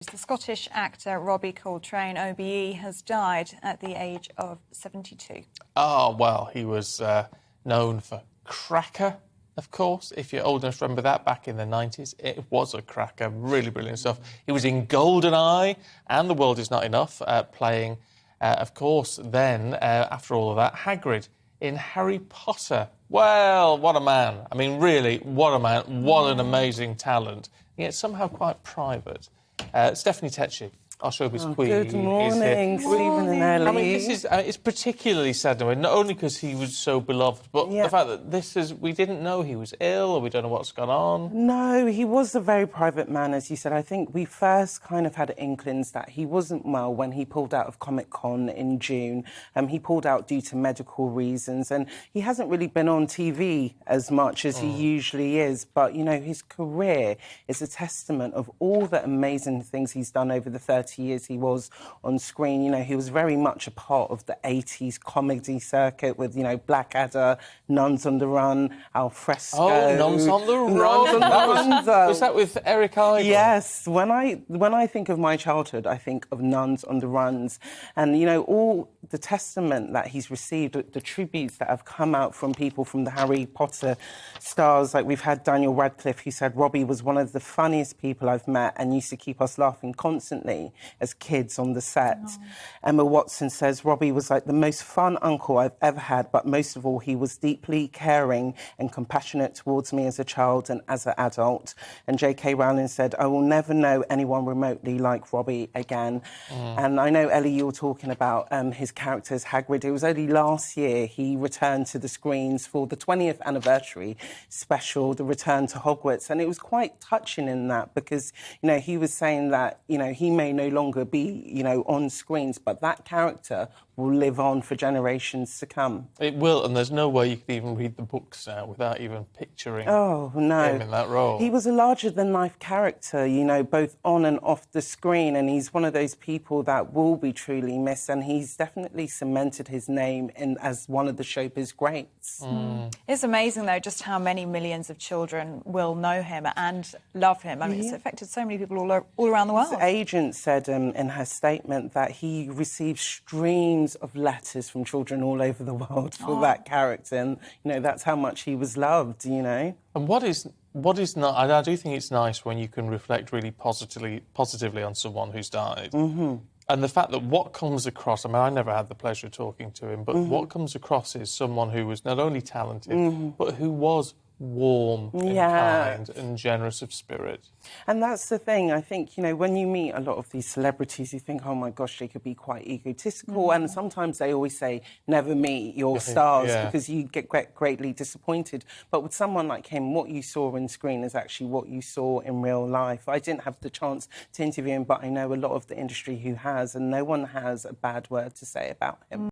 The Scottish actor Robbie Coltrane, OBE, has died at the age of 72. Oh, well, he was known for Cracker, of course. If you're old enough to remember that, back in the 90s, it was a cracker. Really brilliant stuff. He was in GoldenEye and The World Is Not Enough, playing, of course, then, after all of that, Hagrid in Harry Potter. Well, what a man. I mean, really, what a man. What an amazing talent. Yet somehow quite private. Stephanie Takyi, our showbiz queen. Good morning, is here. Stephen and Ellie. I mean, this is it's particularly sad, not only because he was so beloved, but the fact that we didn't know he was ill, or we don't know what's gone on. No, he was a very private man, as you said. I think we first kind of had inklings that he wasn't well when he pulled out of Comic-Con in June. He pulled out due to medical reasons, and he hasn't really been on TV as much as he usually is. But, you know, his career is a testament of all the amazing things he's done over the 30 years he was on screen. You know, he was very much a part of the 80s comedy circuit with, you know, Blackadder, Nuns on the Run, Al Fresco. Oh, Nuns on the Run! Was that with Eric Idle? Yes. When I think of my childhood, I think of Nuns on the Runs. And, you know, all the testament that he's received, the tributes that have come out from people from the Harry Potter stars. Like, we've had Daniel Radcliffe, who said Robbie was one of the funniest people I've met and used to keep us laughing constantly as kids on the set. Emma Watson says Robbie was like the most fun uncle I've ever had, but most of all, he was deeply caring and compassionate towards me as a child and as an adult. And J.K. Rowling said, I will never know anyone remotely like Robbie again. And I know, Ellie, you were talking about his character as Hagrid. It was only last year he returned to the screens for the 20th anniversary special, The Return to Hogwarts. And it was quite touching in that because, you know, he was saying that, you know, he may no longer be, you know, on screens, but that character will live on for generations to come. It will, and there's no way you could even read the books now without even picturing him in that role. He was a larger-than-life character, you know, both on and off the screen, and he's one of those people that will be truly missed, and he's definitely cemented his name as one of the showbiz greats. It's amazing, though, just how many millions of children will know him and love him. I mean, it's affected so many people all around the world. His agent said in her statement that he received streams of letters from children all over the world for that character, and, you know, that's how much he was loved, you know. And what is not... I do think it's nice when you can reflect really positively on someone who's died. And the fact that what comes across... I mean, I never had the pleasure of talking to him, but what comes across is someone who was not only talented, but who was warm and kind and generous of spirit. And that's the thing. I think, you know, when you meet a lot of these celebrities, you think, oh, my gosh, they could be quite egotistical. And sometimes they always say, never meet your stars because you get greatly disappointed. But with someone like him, what you saw on screen is actually what you saw in real life. I didn't have the chance to interview him, but I know a lot of the industry who has, and no one has a bad word to say about him.